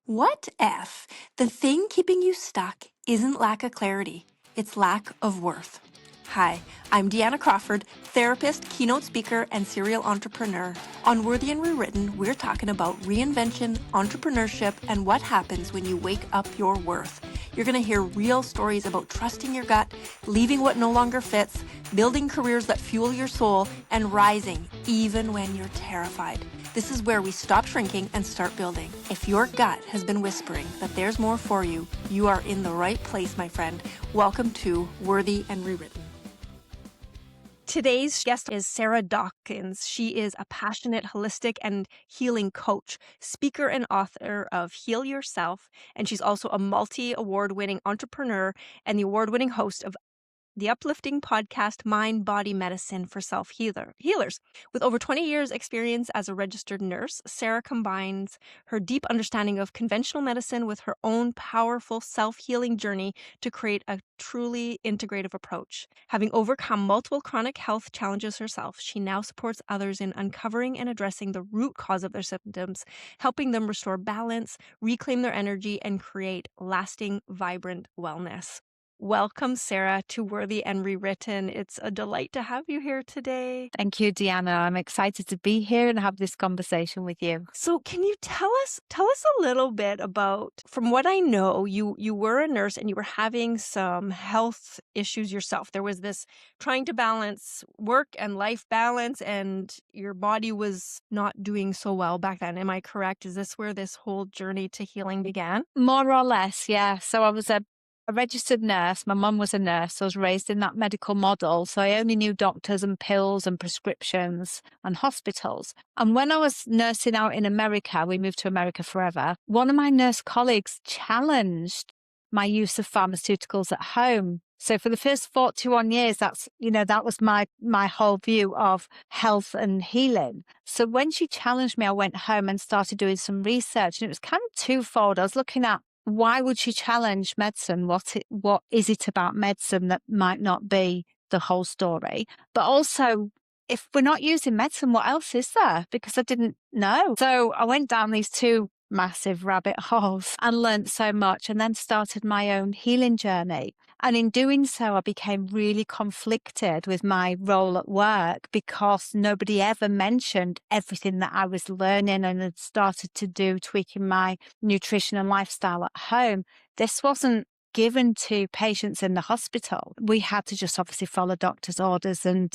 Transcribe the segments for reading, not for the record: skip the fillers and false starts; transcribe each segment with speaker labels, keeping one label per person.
Speaker 1: What if the thing keeping you stuck isn't lack of clarity, it's lack of worth? Hi, I'm DeAnna Crawford, therapist, keynote speaker, and serial entrepreneur. On Worthy and Rewritten, we're talking about reinvention, entrepreneurship, and what happens when you wake up your worth. You're going to hear real stories about trusting your gut, leaving what no longer fits, building careers that fuel your soul, and rising even when you're terrified. This is where we stop shrinking and start building. If your gut has been whispering that there's more for you, you are in the right place, my friend. Welcome to Worthy and Rewritten. Today's guest is Sarah Dawkins. She is a passionate, holistic, and healing coach, speaker, and author of Heal Yourself. And she's also a multi-award-winning entrepreneur and the award-winning host of the uplifting podcast Mind Body Medicine for Self-Healers. With over 20 years experience as a registered nurse, Sarah combines her deep understanding of conventional medicine with her own powerful self-healing journey to create a truly integrative approach. Having overcome multiple chronic health challenges herself, she now supports others in uncovering and addressing the root cause of their symptoms, helping them restore balance, reclaim their energy, and create lasting, vibrant wellness. Welcome, Sarah, to Worthy and Rewritten. It's a delight to have you here today.
Speaker 2: Thank you, DeAnna. I'm excited to be here and have this conversation with you.
Speaker 1: So can you tell us a little bit about, from what I know, you were a nurse and you were having some health issues yourself. There was this trying to balance work and life balance, and your body was not doing so well back then. Am I correct? Is this where this whole journey to healing began?
Speaker 2: More or less, yeah. So I was a registered nurse. My mum was a nurse. So I was raised in that medical model. So I only knew doctors and pills and prescriptions and hospitals. And when I was nursing out in America, we moved to America forever, one of my nurse colleagues challenged my use of pharmaceuticals at home. So for the first 41 years, that was my whole view of health and healing. So when she challenged me, I went home and started doing some research, and it was kind of twofold. I was looking at, why would she challenge medicine? What is it about medicine that might not be the whole story? But also, if we're not using medicine, what else is there? Because I didn't know. So I went down these two massive rabbit holes and learned so much, and then started my own healing journey. And in doing so, I became really conflicted with my role at work because nobody ever mentioned everything that I was learning and had started to do, tweaking my nutrition and lifestyle at home. This wasn't given to patients in the hospital. We had to just obviously follow doctor's orders and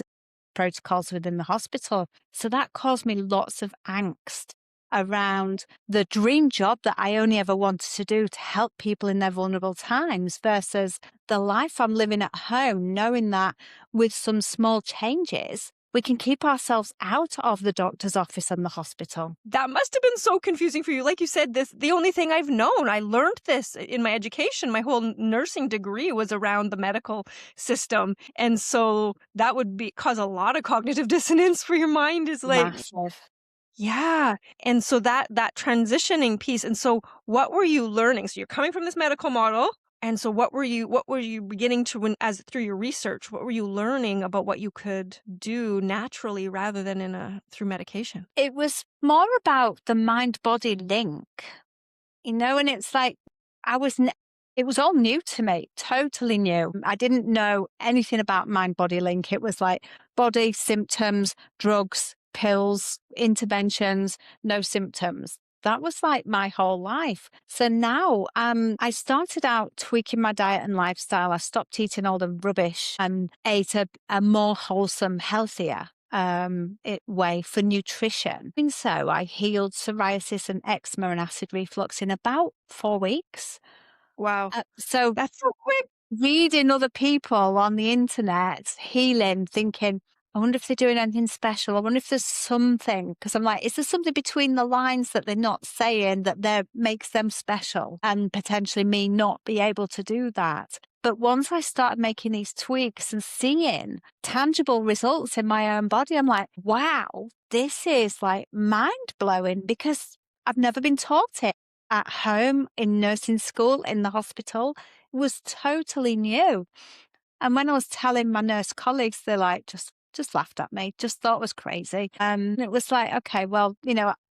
Speaker 2: protocols within the hospital. So that caused me lots of angst around the dream job that I only ever wanted to do to help people in their vulnerable times versus the life I'm living at home, knowing that with some small changes, we can keep ourselves out of the doctor's office and the hospital.
Speaker 1: That must have been so confusing for you. Like you said, the only thing I've known. I learned this in my education. My whole nursing degree was around the medical system. And so that would cause a lot of cognitive dissonance for your mind. Is like,
Speaker 2: massive.
Speaker 1: Yeah. And so that transitioning piece. And so what were you learning? So you're coming from this medical model. And so what were you beginning to, through your research, what were you learning about what you could do naturally rather than through medication?
Speaker 2: It was more about the mind-body link, and it's like it was all new to me, totally new. I didn't know anything about mind-body link. It was like body, symptoms, drugs, pills, interventions, no symptoms. That was like my whole life. So now I started out tweaking my diet and lifestyle. I stopped eating all the rubbish and ate a more wholesome, healthier way for nutrition. And so I healed psoriasis and eczema and acid reflux in about 4 weeks.
Speaker 1: Wow.
Speaker 2: So
Speaker 1: That's so quick.
Speaker 2: Reading other people on the internet, healing, thinking, I wonder if they're doing anything special. I wonder if there's something, because I'm like, is there something between the lines that they're not saying that makes them special and potentially me not be able to do that? But once I started making these tweaks and seeing tangible results in my own body, I'm like, wow, this is like mind blowing, because I've never been taught it at home, in nursing school, in the hospital. It was totally new. And when I was telling my nurse colleagues, they're like, just laughed at me, just thought it was crazy. It was like, okay, well,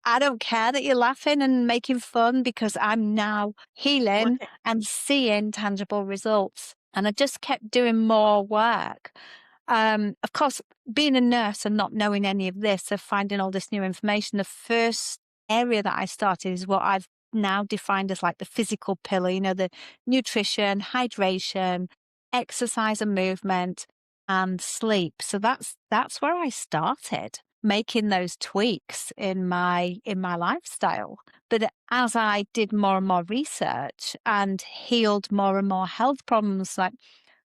Speaker 2: I don't care that you're laughing and making fun because I'm now healing
Speaker 1: Working.
Speaker 2: and seeing tangible results. And I just kept doing more work. Of course, being a nurse and not knowing any of this, of finding all this new information, the first area that I started is what I've now defined as like the physical pillar, the nutrition, hydration, exercise and movement, and sleep. So that's where I started making those tweaks in my lifestyle. But as I did more and more research and healed more and more health problems like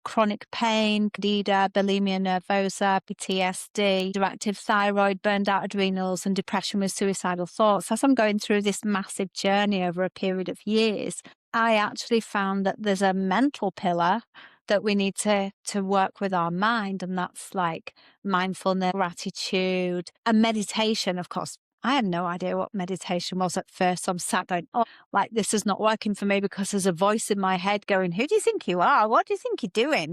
Speaker 2: chronic pain, candida, bulimia nervosa, PTSD, underactive thyroid, burned out adrenals, and depression with suicidal thoughts. As I'm going through this massive journey over a period of years, I actually found that there's a mental pillar that we need to work with our mind, and that's like mindfulness, gratitude, and meditation, of course. I had no idea what meditation was at first. So I'm sat going, oh, like this is not working for me because there's a voice in my head going, who do you think you are? What do you think you're doing?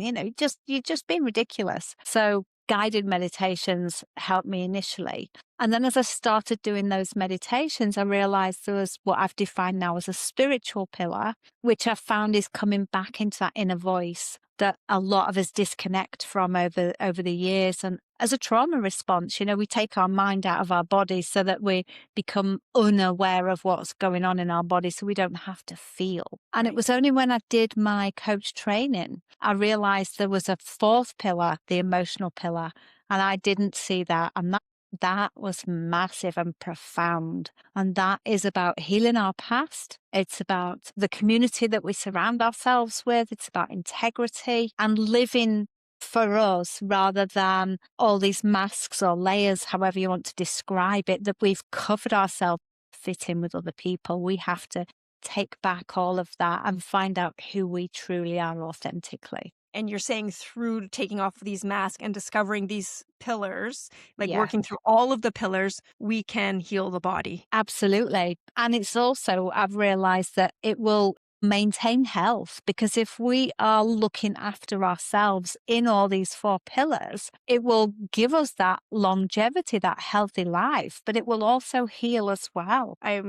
Speaker 2: You're just being ridiculous. So guided meditations helped me initially. And then as I started doing those meditations, I realized there was what I've defined now as a spiritual pillar, which I found is coming back into that inner voice that a lot of us disconnect from over the years. And as a trauma response, we take our mind out of our body so that we become unaware of what's going on in our body so we don't have to feel. And it
Speaker 1: Right.
Speaker 2: was only when I did my coach training, I realized there was a fourth pillar, the emotional pillar, and I didn't see that. And that was massive and profound. And that is about healing our past. It's about the community that we surround ourselves with. It's about integrity and living for us rather than all these masks or layers, however you want to describe it, that we've covered ourselves to fit in with other people. We have to take back all of that and find out who we truly are authentically.
Speaker 1: And you're saying through taking off these masks and discovering these pillars, like
Speaker 2: Yeah.
Speaker 1: working through all of the pillars, we can heal the body.
Speaker 2: Absolutely. And it's also, I've realized that it will maintain health because if we are looking after ourselves in all these four pillars, it will give us that longevity, that healthy life, but it will also heal as well.
Speaker 1: I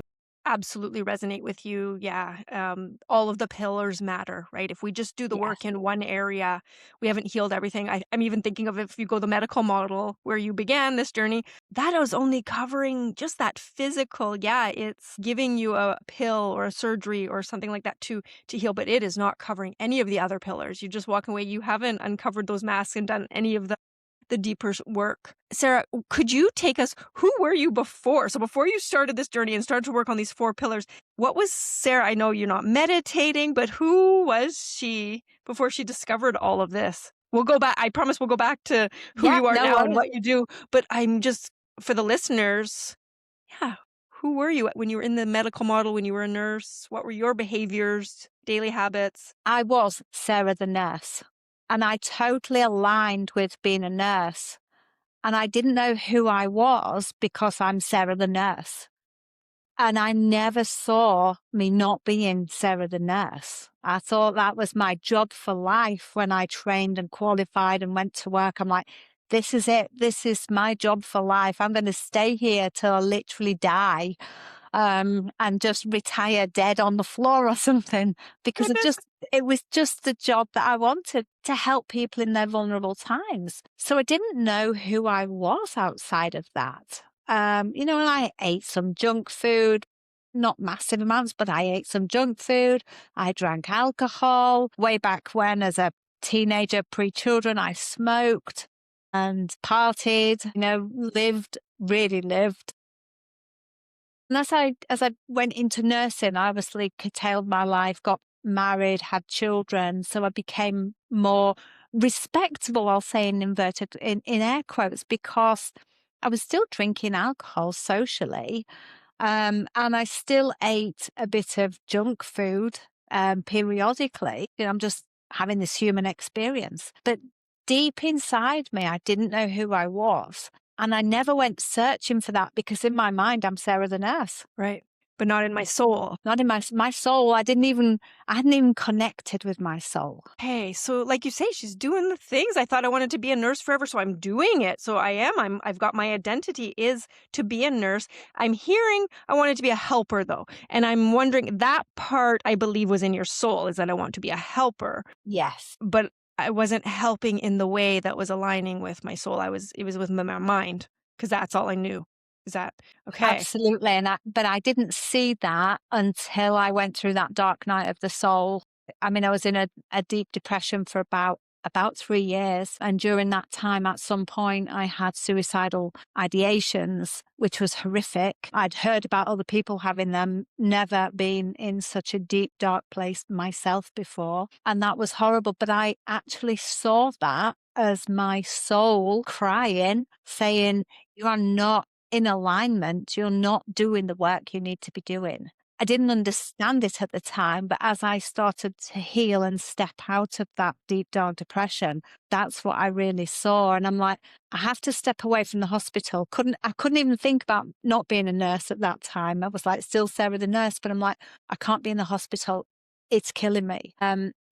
Speaker 1: absolutely resonate with you. Yeah. All of the pillars matter, right? If we just do the
Speaker 2: Yeah.
Speaker 1: work in one area, we haven't healed everything. I'm even thinking of if you go the medical model where you began this journey, that was only covering just that physical. Yeah, it's giving you a pill or a surgery or something like that to heal, but it is not covering any of the other pillars. You just walk away, you haven't uncovered those masks and done any of the deeper work. Sarah, could you take us, who were you before? So before you started this journey and started to work on these four pillars, what was Sarah? I know you're not meditating, but who was she before she discovered all of this? We'll go back. I promise we'll go back to who
Speaker 2: Yeah,
Speaker 1: you are
Speaker 2: no
Speaker 1: now and
Speaker 2: worries.
Speaker 1: what you do. But I'm just, for the listeners, yeah, who were you when you were in the medical model, when you were a nurse? What were your behaviors, daily habits?
Speaker 2: I was Sarah the nurse, and I totally aligned with being a nurse. And I didn't know who I was because I'm Sarah the nurse. And I never saw me not being Sarah the nurse. I thought that was my job for life when I trained and qualified and went to work. I'm like, this is it. This is my job for life. I'm going to stay here till I literally die, and just retire dead on the floor or something because it was just the job that I wanted to help people in their vulnerable times. So I didn't know who I was outside of that. And I ate some junk food, not massive amounts, but I ate some junk food. I drank alcohol way back when as a teenager, pre-children, I smoked and partied, really lived. And as I went into nursing, I obviously curtailed my life, got married, had children, so I became more respectable, I'll say in inverted in air quotes, because I was still drinking alcohol socially, and I still ate a bit of junk food periodically. I'm just having this human experience. But deep inside me, I didn't know who I was. And I never went searching for that because in my mind, I'm Sarah the nurse.
Speaker 1: Right. But not in my soul.
Speaker 2: Not in my soul. I hadn't even connected with my soul.
Speaker 1: Hey, so like you say, she's doing the things. I thought I wanted to be a nurse forever, so I'm doing it. So I am. I've got my identity is to be a nurse. I'm hearing I wanted to be a helper though. And I'm wondering that part I believe was in your soul is that I want to be a helper,
Speaker 2: Yes.
Speaker 1: but I wasn't helping in the way that was aligning with my soul. It was with my mind because that's all I knew. Is that okay?
Speaker 2: Absolutely, but I didn't see that until I went through that dark night of the soul. I mean, I was in a deep depression for about 3 years, and during that time, at some point, I had suicidal ideations, which was horrific. I'd heard about other people having them, never been in such a deep, dark place myself before, and that was horrible, but I actually saw that as my soul crying, saying, "You are not in alignment, you're not doing the work you need to be doing." I didn't understand it at the time, but as I started to heal and step out of that deep, dark depression, that's what I really saw. And I'm like, I have to step away from the hospital. I couldn't even think about not being a nurse at that time. I was like, still Sarah the nurse, but I'm like, I can't be in the hospital. It's killing me.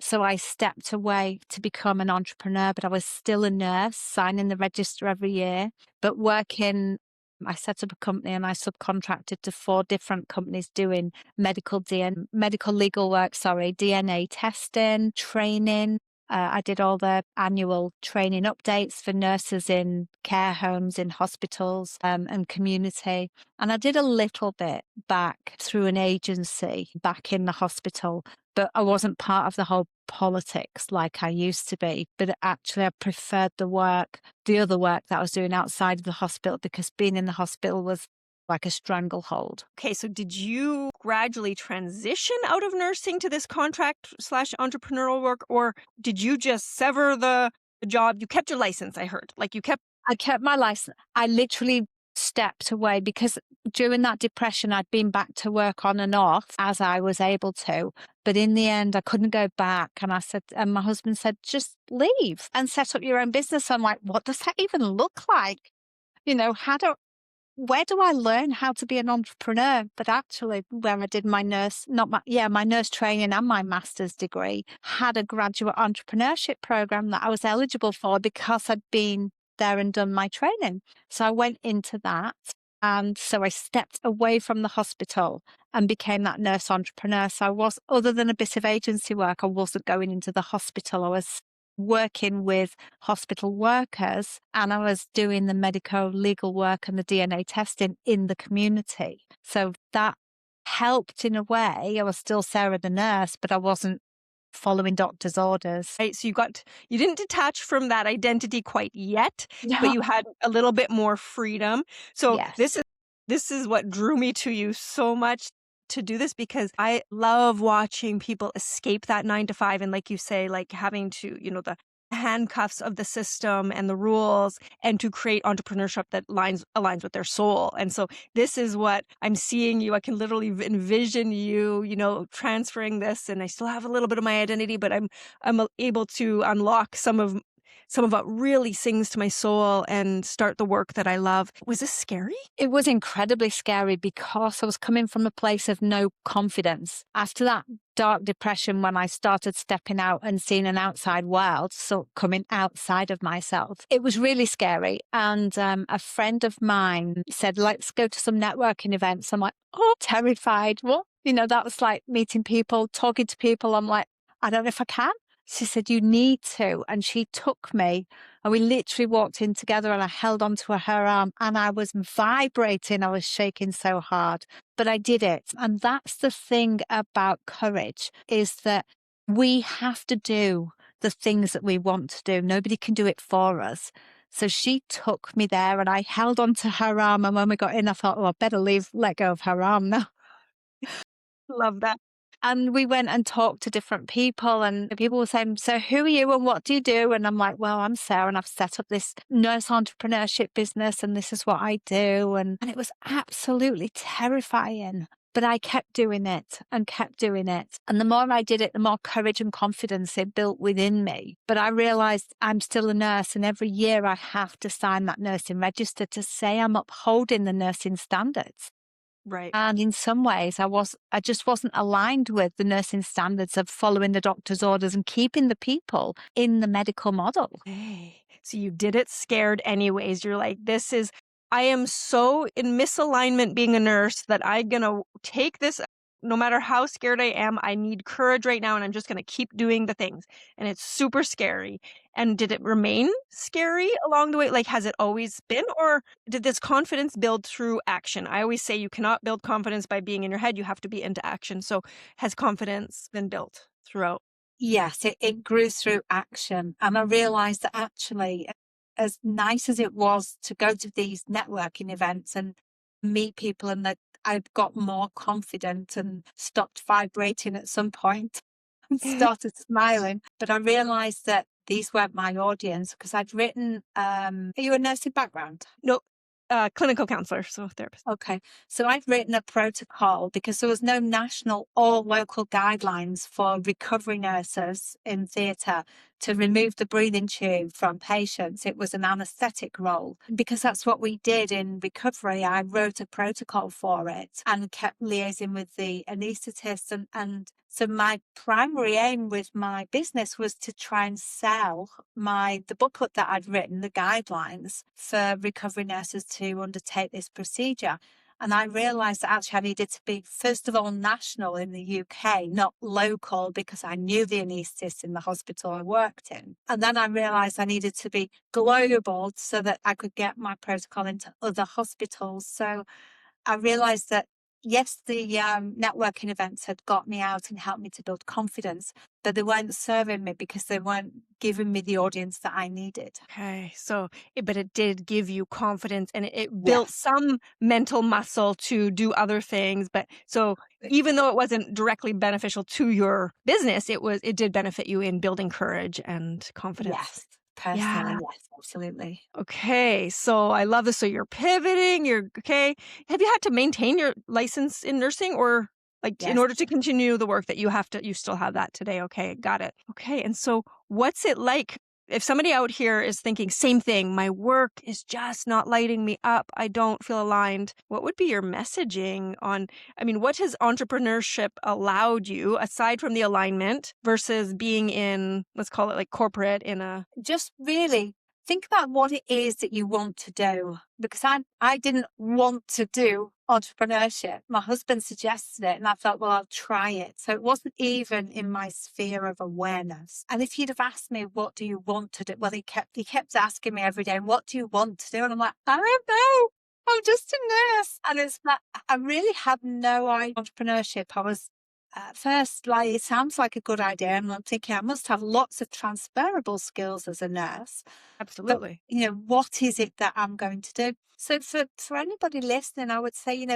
Speaker 2: So I stepped away to become an entrepreneur, but I was still a nurse, signing the register every year, but working. I set up a company and I subcontracted to 4 different companies doing medical legal work, DNA testing, training. I did all the annual training updates for nurses in care homes, in hospitals, and community. And I did a little bit back through an agency back in the hospital, but I wasn't part of the whole politics like I used to be. But actually, I preferred the other work that I was doing outside of the hospital, because being in the hospital was like a stranglehold.
Speaker 1: Okay, so did you gradually transition out of nursing to this contract slash entrepreneurial work, or did you just sever the job? You kept your license, I heard. Like you kept.
Speaker 2: I kept my license. I literally stepped away because during that depression, I'd been back to work on and off as I was able to. But in the end, I couldn't go back. And my husband said, just leave and set up your own business. I'm like, what does that even look like? You know, where do I learn how to be an entrepreneur? But actually, where I did my my nurse training and my master's degree, had a graduate entrepreneurship program that I was eligible for because I'd been there and done my training. So I went into that. And so I stepped away from the hospital and became that nurse entrepreneur. So I was, other than a bit of agency work, I wasn't going into the hospital. I was working with hospital workers, and I was doing the medical legal work and the DNA testing in the community. So that helped in a way. I was still Sarah the nurse, but I wasn't following doctor's orders.
Speaker 1: Right, so you didn't detach from that identity quite yet, but
Speaker 2: Yeah.
Speaker 1: you had a little bit more freedom. So
Speaker 2: Yes.
Speaker 1: this is what drew me to you so much to do this, because I love watching people escape that 9 to 5, and like you say, like having to, the handcuffs of the system and the rules, and to create entrepreneurship that aligns with their soul. And so this is what I'm seeing you. I can literally envision you, transferring this, and I still have a little bit of my identity, but I'm able to unlock some of what really sings to my soul and start the work that I love. Was this scary?
Speaker 2: It was incredibly scary because I was coming from a place of no confidence. After that dark depression, when I started stepping out and seeing an outside world, so coming outside of myself, it was really scary. And a friend of mine said, let's go to some networking events. I'm like, oh, terrified. What? That was like meeting people, talking to people. I'm like, I don't know if I can. She said, you need to. And she took me, and we literally walked in together, and I held onto her arm, and I was vibrating. I was shaking so hard, but I did it. And that's the thing about courage, is that we have to do the things that we want to do. Nobody can do it for us. So she took me there, and I held onto her arm. And when we got in, I thought, oh, I better let go of her arm now.
Speaker 1: Love that.
Speaker 2: And we went and talked to different people, and the people were saying, so who are you and what do you do? And I'm like, well, I'm Sarah, and I've set up this nurse entrepreneurship business, and this is what I do. And it was absolutely terrifying. But I kept doing it and kept doing it. And the more I did it, the more courage and confidence it built within me. But I realized I'm still a nurse, and every year I have to sign that nursing register to say I'm upholding the nursing standards.
Speaker 1: Right.
Speaker 2: And in some ways, I just wasn't aligned with the nursing standards of following the doctor's orders and keeping the people in the medical model.
Speaker 1: Hey. So you did it scared anyways. You're like, this is, I am so in misalignment being a nurse that I'm going to take this no matter how scared I am. I need courage right now and I'm just going to keep doing the things. And it's super scary. And did it remain scary along the way? Like, has it always been? Or did this confidence build through action? I always say you cannot build confidence by being in your head. You have to be into action. So has confidence been built throughout?
Speaker 2: Yes, it grew through action. And I realized that actually, as nice as it was to go to these networking events and meet people, and that I'd got more confident and stopped vibrating at some point and started smiling. But I realized that these weren't my audience because I'd written, are you a nursing background?
Speaker 1: No, clinical counselor, so therapist.
Speaker 2: Okay. So I've written a protocol because there was no national or local guidelines for recovery nurses in theatre to remove the breathing tube from patients. It was an anaesthetic role. Because that's what we did in recovery, I wrote a protocol for it and kept liaising with the anaesthetist. And so my primary aim with my business was to try and sell the booklet that I'd written, the guidelines for recovery nurses to undertake this procedure. And I realised that actually I needed to be, first of all, national in the UK, not local, because I knew the anaesthetist in the hospital I worked in. And then I realised I needed to be global so that I could get my protocol into other hospitals. So I realised that, yes, the networking events had got me out and helped me to build confidence, but they weren't serving me because they weren't giving me the audience that I needed.
Speaker 1: Okay, so but it did give you confidence and it built
Speaker 2: Yes.
Speaker 1: some mental muscle to do other things, but so even though it wasn't directly beneficial to your business, it did benefit you in building courage and confidence.
Speaker 2: Yes. Personally,
Speaker 1: Yeah.
Speaker 2: yes, absolutely.
Speaker 1: Okay, so I love this. So you're pivoting, you're okay. Have you had to maintain your license in nursing or like in
Speaker 2: Yes.
Speaker 1: order to continue the work that you still have that today? Okay, got it. Okay, and so what's it like if somebody out here is thinking same thing, my work is just not lighting me up. I don't feel aligned. What would be your messaging on I mean, what has entrepreneurship allowed you aside from the alignment versus being in let's call it like corporate in a
Speaker 2: Just really think about what it is that you want to do, because I didn't want to do entrepreneurship. My husband suggested it and I thought, well, I'll try it. So it wasn't even in my sphere of awareness. And if you'd have asked me, what do you want to do? Well, he kept asking me every day, what do you want to do? And I'm like, I don't know. I'm just a nurse. And it's that I really had no idea entrepreneurship. I was at first, like, it sounds like a good idea. And I'm thinking I must have lots of transferable skills as a nurse. But,
Speaker 1: absolutely.
Speaker 2: what is it that I'm going to do? So for anybody listening, I would say,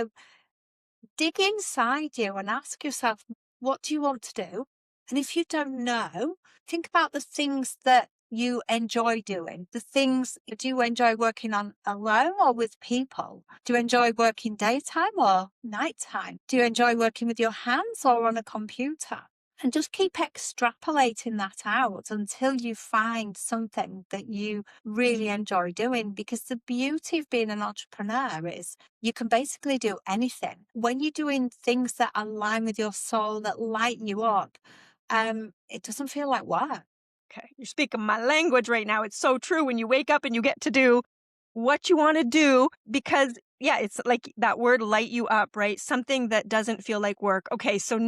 Speaker 2: dig inside you and ask yourself, what do you want to do? And if you don't know, think about the things that you enjoy doing. The things, do you enjoy working on alone or with people? Do you enjoy working daytime or nighttime? Do you enjoy working with your hands or on a computer? And just keep extrapolating that out until you find something that you really enjoy doing. Because the beauty of being an entrepreneur is you can basically do anything. When you're doing things that align with your soul, that light you up, it doesn't feel like work.
Speaker 1: Okay. You're speaking my language right now. It's so true when you wake up and you get to do what you want to do because, yeah, it's like that word light you up, right? Something that doesn't feel like work. Okay, so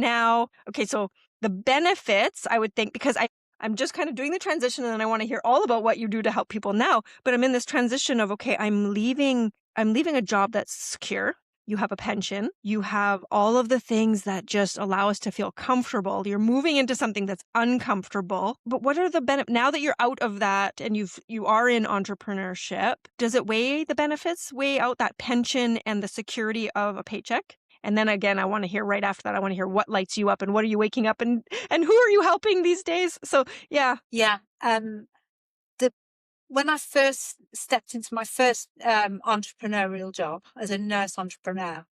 Speaker 1: the benefits, I would think, because I'm just kind of doing the transition and I want to hear all about what you do to help people now. But I'm in this transition of, okay, I'm leaving a job that's secure. You have a pension. You have all of the things that just allow us to feel comfortable. You're moving into something that's uncomfortable. But what are the benefits now that you're out of that and you are in entrepreneurship? Does it weigh the benefits, weigh out that pension and the security of a paycheck? And then again, I want to hear right after that, I want to hear what lights you up and what are you waking up and who are you helping these days? So yeah.
Speaker 2: Yeah. The When I first stepped into my first entrepreneurial job as a nurse entrepreneur,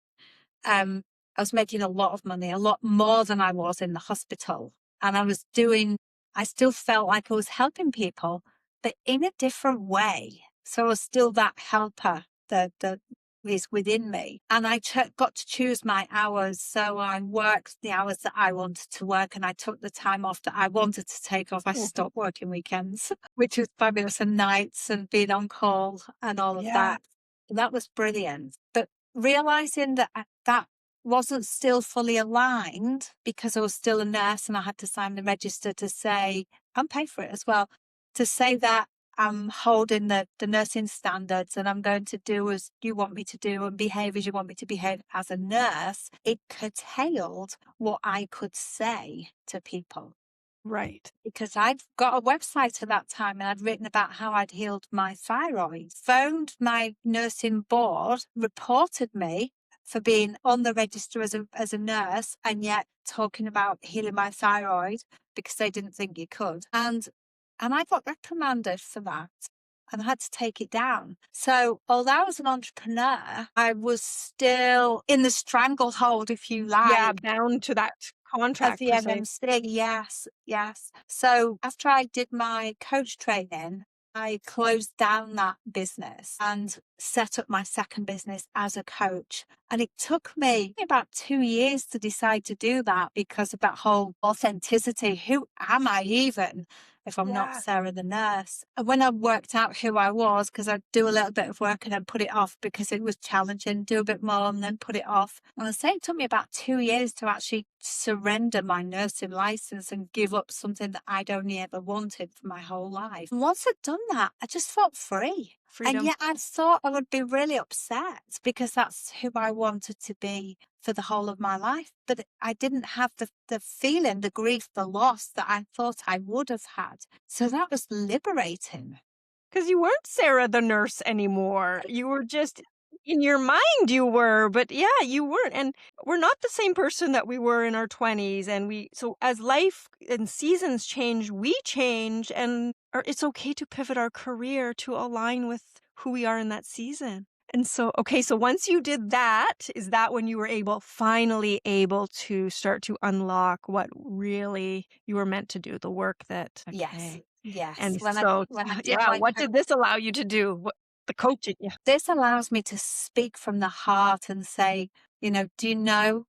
Speaker 2: I was making a lot of money, a lot more than I was in the hospital. And I still felt like I was helping people, but in a different way. So I was still that helper, the is within me. And I got to choose my hours. So I worked the hours that I wanted to work, and I took the time off that I wanted to take off. I
Speaker 1: Mhm.
Speaker 2: stopped working weekends, which was fabulous, and nights and being on call and all of
Speaker 1: Yeah.
Speaker 2: that. That was brilliant. But realizing that that wasn't still fully aligned because I was still a nurse and I had to sign the register to say, and pay for it as well, to say that I'm holding the nursing standards and I'm going to do as you want me to do and behave as you want me to behave as a nurse. It curtailed what I could say to people,
Speaker 1: Right.
Speaker 2: because I'd got a website at that time and I'd written about how I'd healed my thyroid, phoned my nursing board, reported me for being on the register as a nurse and yet talking about healing my thyroid because they didn't think you could. And I got reprimanded for that and I had to take it down. So although I was an entrepreneur, I was still in the stranglehold, if you
Speaker 1: Yeah,
Speaker 2: like,
Speaker 1: bound to that
Speaker 2: of
Speaker 1: contract
Speaker 2: the
Speaker 1: per se.
Speaker 2: NMC, yes, yes. So after I did my coach training, I closed down that business and set up my second business as a coach. And it took me about 2 years to decide to do that because of that whole authenticity. Who am I even if I'm not
Speaker 1: Yeah.
Speaker 2: Sarah the nurse? And when I worked out who I was, because I'd do a little bit of work and then put it off because it was challenging, do a bit more and then put it off. And I say it took me about 2 years to actually surrender my nursing license and give up something that I'd only ever wanted for my whole life. And once I'd done that, I just felt free. And
Speaker 1: Freedom.
Speaker 2: yet I thought I would be really upset because that's who I wanted to be for the whole of my life. But I didn't have the feeling, the grief, the loss that I thought I would have had. So that was liberating.
Speaker 1: Because you weren't Sarah the nurse anymore. You were just in your mind you were, but yeah, you weren't. And we're not the same person that we were in our 20s. And so as life and seasons change, we change, and it's okay to pivot our career to align with who we are in that season. And so, okay, so once you did that, is that when you were finally able to start to unlock what really you were meant to do, the work that,
Speaker 2: Yes.
Speaker 1: okay.
Speaker 2: Yes.
Speaker 1: And
Speaker 2: When I
Speaker 1: so,
Speaker 2: when I did
Speaker 1: yeah,
Speaker 2: my
Speaker 1: what
Speaker 2: coach,
Speaker 1: did this allow you to do? What the coaching? Yeah.
Speaker 2: this allows me to speak from the heart and say, do you know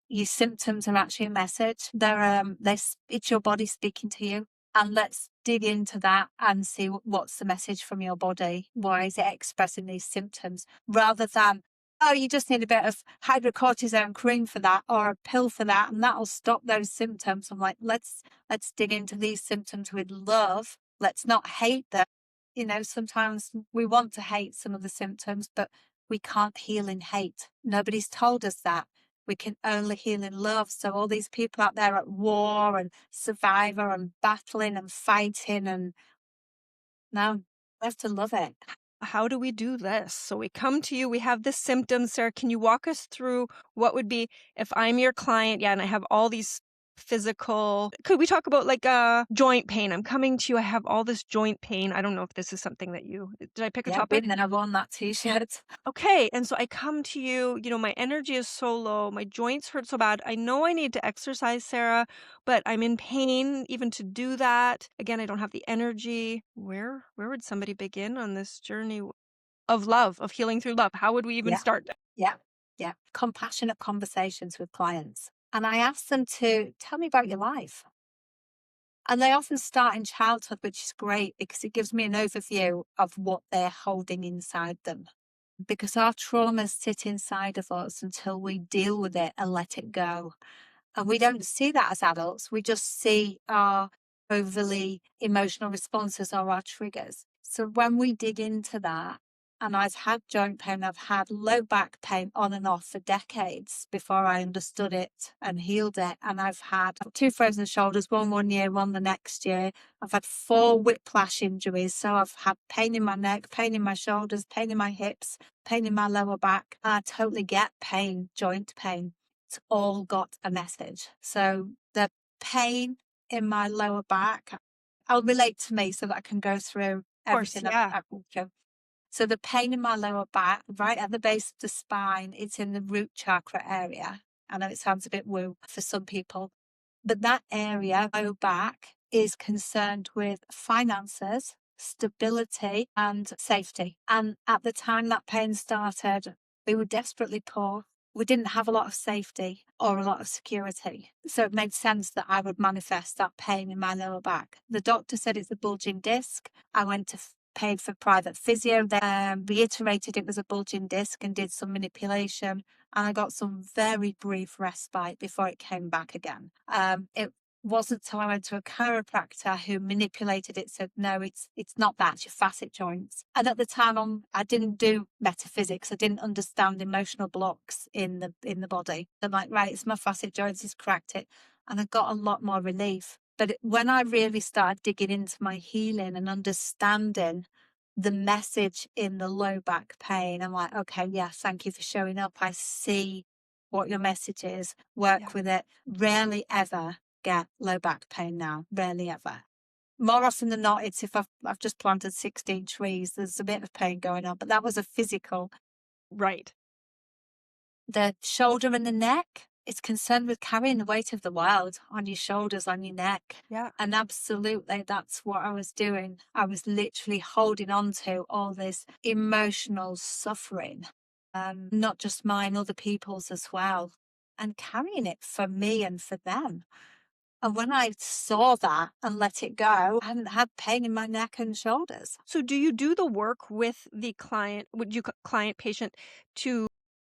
Speaker 2: your symptoms are actually a message? It's your body speaking to you. And let's dig into that and see what's the message from your body. Why is it expressing these symptoms? Rather than, oh, you just need a bit of hydrocortisone cream for that or a pill for that, and that'll stop those symptoms. I'm like, let's dig into these symptoms with love. Let's not hate them. Sometimes we want to hate some of the symptoms, but we can't heal in hate. Nobody's told us that. We can only heal in love. So all these people out there at war and survivor and battling and fighting, and no, we have to love it.
Speaker 1: How do we do this? So we come to you, we have the symptoms. Sarah, can you walk us through what would be if I'm your client? Yeah, and I have all these physical. Could we talk about like joint pain? I'm coming to you. I have all this joint pain. I don't know if this is something that did I pick a
Speaker 2: Yeah,
Speaker 1: topic?
Speaker 2: been there, I've worn that t-shirt.
Speaker 1: Okay, and so I come to you, my energy is so low, my joints hurt so bad. I know I need to exercise, Sarah, but I'm in pain even to do that. Again, I don't have the energy. Where would somebody begin on this journey of love, of healing through love? How would we even
Speaker 2: Yeah,
Speaker 1: start?
Speaker 2: yeah, yeah. Compassionate conversations with clients. And I ask them to tell me about your life. And they often start in childhood, which is great because it gives me an overview of what they're holding inside them. Because our traumas sit inside of us until we deal with it and let it go. And we don't see that as adults. We just see our overly emotional responses or our triggers. So when we dig into that, and I've had joint pain, I've had low back pain on and off for decades before I understood it and healed it. And I've had 2 frozen shoulders, one year, one the next year. I've had 4 whiplash injuries. So I've had pain in my neck, pain in my shoulders, pain in my hips, pain in my lower back. I totally get pain, joint pain. It's all got a message. So the pain in my lower back, I'll relate to me so that I can go through
Speaker 1: Of course,
Speaker 2: everything
Speaker 1: yeah.
Speaker 2: I've been through. So the pain in my lower back, right at the base of the spine, it's in the root chakra area. I know it sounds a bit woo for some people, but that area, low back, is concerned with finances, stability, and safety. And at the time that pain started, We were desperately poor. We didn't have a lot of safety or a lot of security. So it made sense that I would manifest that pain in my lower back. The doctor said it's a bulging disc. I went to paid for private physio. They reiterated it was a bulging disc and did some manipulation. And I got some very brief respite before it came back again. It wasn't until I went to a chiropractor who manipulated it, said, no, it's not that, it's your facet joints. And at the time, I didn't do metaphysics. I didn't understand emotional blocks in the body. I'm like, right, it's my facet joints, it's cracked it. And I got a lot more relief. But when I really started digging into my healing and understanding the message in the low back pain, I'm like, okay, yes, thank you for showing up. I see what your message is,
Speaker 1: Yeah.
Speaker 2: work with it. Rarely ever get low back pain now, rarely ever. More often than not, it's if I've just planted 16 trees, there's a bit of pain going on, but that was a physical.
Speaker 1: Right.
Speaker 2: The shoulder and the neck, it's concerned with carrying the weight of the world on your shoulders, on your neck.
Speaker 1: Yeah.
Speaker 2: And absolutely, that's what I was doing. I was literally holding on to all this emotional suffering, not just mine, other people's as well, and carrying it for me and for them. And when I saw that and let it go, I hadn't had pain in my neck and shoulders.
Speaker 1: So do you do the work with the client? Would you client patient to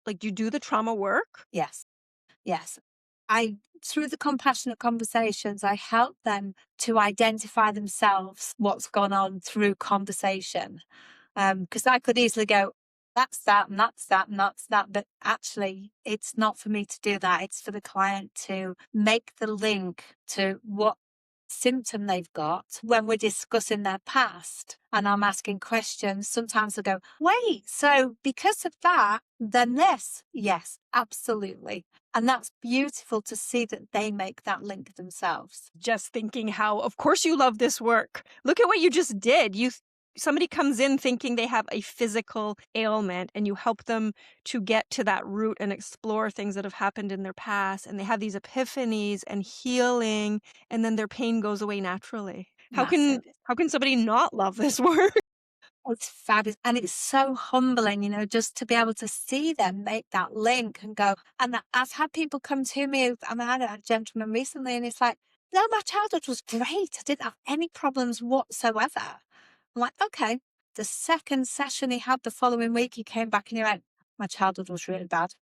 Speaker 1: like do you do the trauma work?
Speaker 2: Yes, yes. Through the compassionate conversations, I help them to identify themselves, what's gone on through conversation. Because I could easily go, that's that, and that's that, and that's that. But actually, it's not for me to do that. It's for the client to make the link to what symptom they've got when we're discussing their past. And I'm asking questions. Sometimes I go, wait, so because of that, then this. Yes, absolutely. And that's beautiful to see that they make that link themselves.
Speaker 1: Just thinking how, of course, you love this work. Look at what you just did. Somebody comes in thinking they have a physical ailment and you help them to get to that root and explore things that have happened in their past, and they have these epiphanies and healing, and then their pain goes away naturally.
Speaker 2: Massive.
Speaker 1: How can somebody not love this work?
Speaker 2: It's fabulous. And it's so humbling, just to be able to see them make that link and go. And I've had people come to me. I had a gentleman recently, and it's like, no, my childhood was great. I didn't have any problems whatsoever. I'm like, okay. The second session he had the following week, he came back and he went, my childhood was really bad.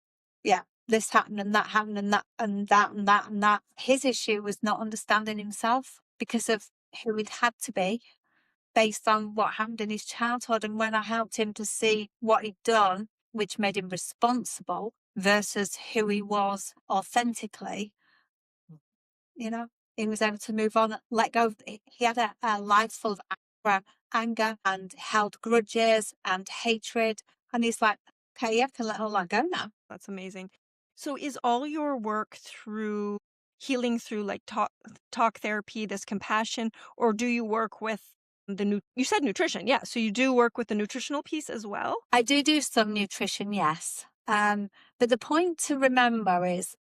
Speaker 2: Yeah, this happened and that happened and that and that and that and that. His issue was not understanding himself because of who he'd had to be based on what happened in his childhood. And when I helped him to see what he'd done, which made him responsible versus who he was authentically, you know, he was able to move on, let go. He had a life full of anger and held grudges and hatred. And he's like, okay, yeah, I can let all that go now.
Speaker 1: That's amazing. So is all your work through healing through like talk therapy, this compassion, or do you work with you said nutrition. Yeah, so you do work with the nutritional piece as well?
Speaker 2: I do some nutrition, yes. But the point to remember is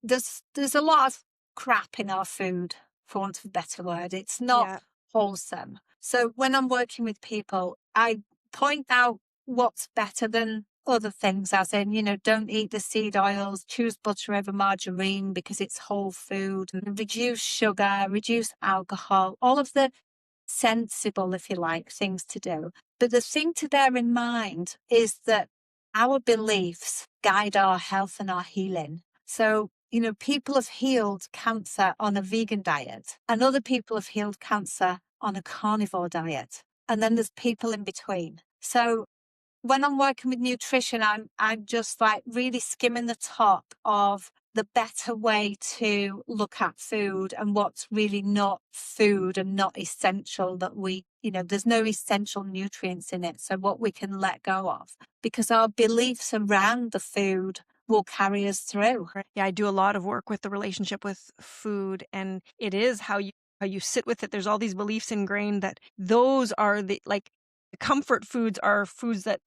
Speaker 2: there's a lot of crap in our food, for want of a better word. It's not
Speaker 1: Yeah.
Speaker 2: wholesome. So when I'm working with people, I point out what's better than other things, as in, don't eat the seed oils, choose butter over margarine because it's whole food, reduce sugar, reduce alcohol, all of the sensible, if you like, things to do. But the thing to bear in mind is that our beliefs guide our health and our healing. So, people have healed cancer on a vegan diet, and other people have healed cancer on a carnivore diet. And then there's people in between. So when I'm working with nutrition, I'm just like really skimming the top of the better way to look at food and what's really not food and not essential that there's no essential nutrients in it. So what we can let go of, because our beliefs around the food will carry us through.
Speaker 1: Right. Yeah, I do a lot of work with the relationship with food, and it is how you sit with it. There's all these beliefs ingrained that those are the comfort foods are foods that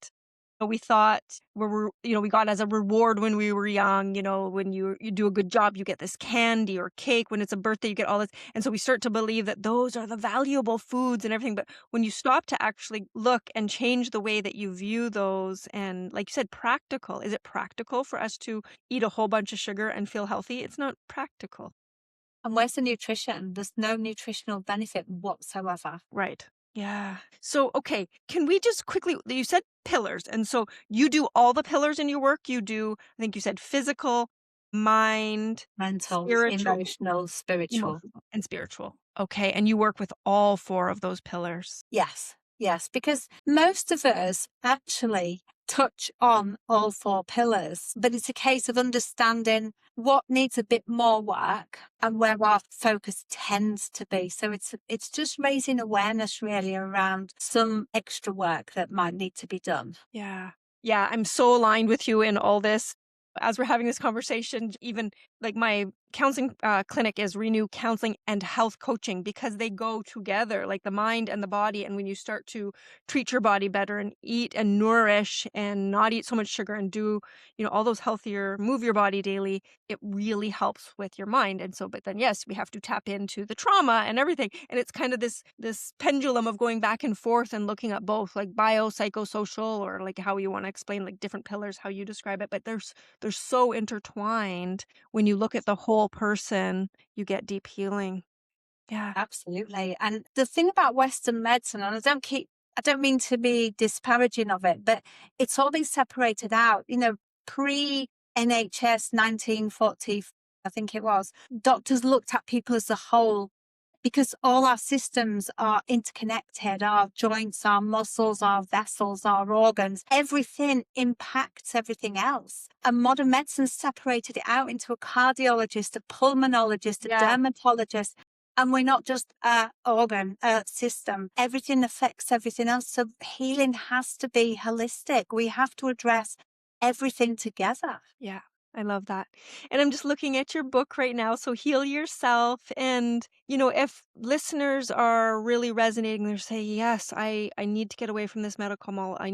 Speaker 1: We thought we got as a reward when we were young, when you do a good job, you get this candy or cake. When it's a birthday, you get all this. And so we start to believe that those are the valuable foods and everything. But when you stop to actually look and change the way that you view those, and like you said, practical, is it practical for us to eat a whole bunch of sugar and feel healthy? It's not practical.
Speaker 2: And where's the nutrition? There's no nutritional benefit whatsoever.
Speaker 1: Right. Yeah. So, okay, can we just quickly, you said pillars. And so you do all the pillars in your work. You do, I think you said physical, mind,
Speaker 2: Mental,
Speaker 1: spiritual,
Speaker 2: emotional, spiritual.
Speaker 1: emotional, and spiritual. Okay. And you work with all four of those pillars.
Speaker 2: Yes, yes, because most of us actually touch on all four pillars, but it's a case of understanding what needs a bit more work and where our focus tends to be. So it's just raising awareness really around some extra work that might need to be done.
Speaker 1: Yeah. Yeah. I'm so aligned with you in all this. As we're having this conversation, even like my counseling clinic is Renew Counseling and Health Coaching, because they go together, like the mind and the body. And when you start to treat your body better and eat and nourish and not eat so much sugar and do, all those healthier, move your body daily, it really helps with your mind. And so, but then yes, we have to tap into the trauma and everything. And it's kind of this pendulum of going back and forth and looking at both, like bio, psychosocial, or like how you want to explain like different pillars, how you describe it. But they're so intertwined. When you look at the whole person, you get deep healing. Yeah.
Speaker 2: Absolutely. And the thing about Western medicine, and I don't mean to be disparaging of it, but it's all been separated out. Pre NHS 1940, I think it was, doctors looked at people as a whole because all our systems are interconnected. Our joints, our muscles, our vessels, our organs, everything impacts everything else. And modern medicine separated it out into a cardiologist, a pulmonologist, a
Speaker 1: Yeah.
Speaker 2: dermatologist. And we're not just a organ, a system. Everything affects everything else. So healing has to be holistic. We have to address everything together.
Speaker 1: Yeah. I love that. And I'm just looking at your book right now. So Heal Yourself. And, if listeners are really resonating, they're saying, yes, I need to get away from this medical mall. I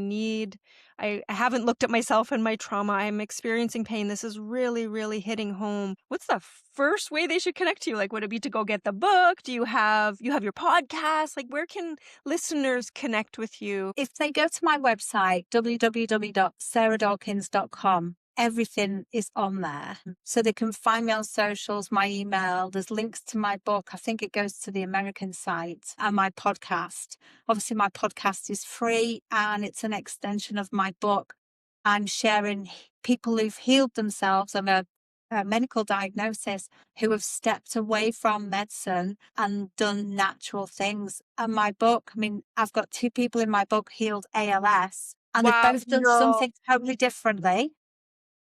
Speaker 1: haven't looked at myself and my trauma. I'm experiencing pain. This is really, really hitting home. What's the first way they should connect to you? Like, would it be to go get the book? Do you have your podcast? Like, where can listeners connect with you?
Speaker 2: If they go to my website, www.sarahdawkins.com, everything is on there. So they can find me on socials, my email, there's links to my book. I think it goes to the American site, and my podcast. Obviously, my podcast is free and it's an extension of my book. I'm sharing people who've healed themselves of a medical diagnosis, who have stepped away from medicine and done natural things. And my book, I mean, I've got two people in my book healed ALS, and they've
Speaker 1: Wow,
Speaker 2: both done
Speaker 1: no.
Speaker 2: something totally differently.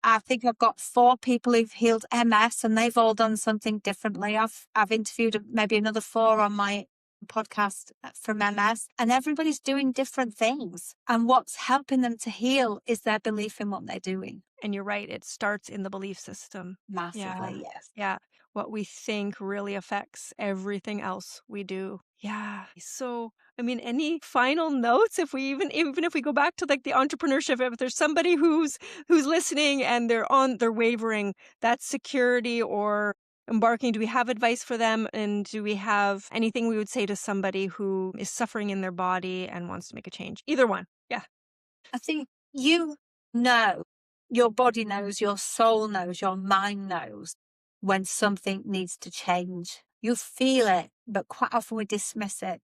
Speaker 2: I think I've got four people who've healed MS, and they've all done something differently. I've interviewed maybe another four on my podcast from MS, and everybody's doing different things. And what's helping them to heal is their belief in what they're doing.
Speaker 1: And you're right, it starts in the belief system. Yeah.
Speaker 2: Massively, yes.
Speaker 1: Yeah. What we think really affects everything else we do. Yeah. So, I mean, any final notes, if we even if we go back to like the entrepreneurship, if there's somebody who's listening and they're wavering, that security or embarking, do we have advice for them? And do we have anything we would say to somebody who is suffering in their body and wants to make a change? Either one. Yeah.
Speaker 2: I think know, your body knows, your soul knows, your mind knows when something needs to change. You feel it, but quite often we dismiss it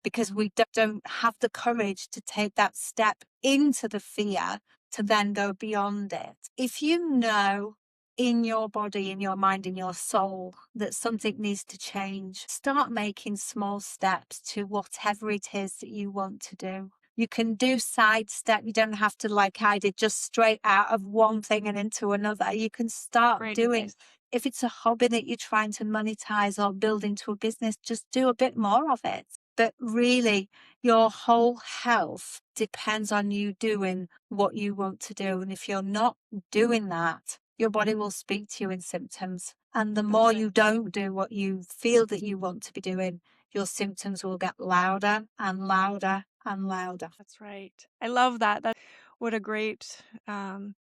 Speaker 2: because we don't have the courage to take that step into the fear to then go beyond it. If you know in your body, in your mind, in your soul that something needs to change, start making small steps to whatever it is that you want to do. You can do sidestep. You don't have to, like I did, just straight out of one thing and into another. You can start
Speaker 1: Great
Speaker 2: doing,
Speaker 1: advice.
Speaker 2: if it's a hobby that you're trying to monetize or build into a business, just do a bit more of it. But really, your whole health depends on you doing what you want to do. And if you're not doing that, your body will speak to you in symptoms. And the more you don't do what you feel that you want to be doing, your symptoms will get louder and louder and louder.
Speaker 1: That's right. I love that. What a great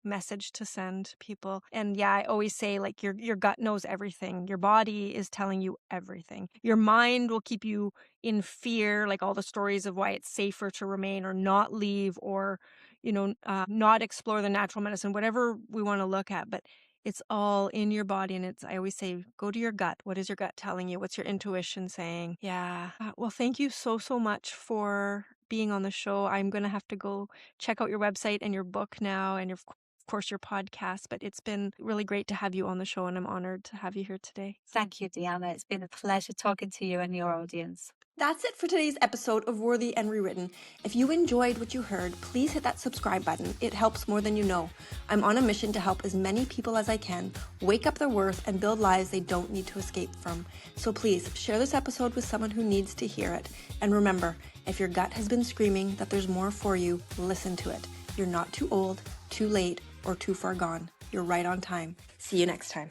Speaker 1: message to send people. And yeah, I always say like your gut knows everything. Your body is telling you everything. Your mind will keep you in fear, like all the stories of why it's safer to remain or not leave or, not explore the natural medicine, whatever we want to look at. But it's all in your body. And I always say, go to your gut. What is your gut telling you? What's your intuition saying? Yeah. Well, thank you so, so much for being on the show. I'm going to have to go check out your website and your book now and of course your podcast, but it's been really great to have you on the show and I'm honored to have you here today.
Speaker 2: Thank you, DeAnna. It's been a pleasure talking to you and your audience.
Speaker 1: That's it for today's episode of Worthy and Rewritten. If you enjoyed what you heard, please hit that subscribe button. It helps more than you know. I'm on a mission to help as many people as I can wake up their worth and build lives they don't need to escape from. So please share this episode with someone who needs to hear it. And remember, if your gut has been screaming that there's more for you, listen to it. You're not too old, too late, or too far gone. You're right on time. See you next time.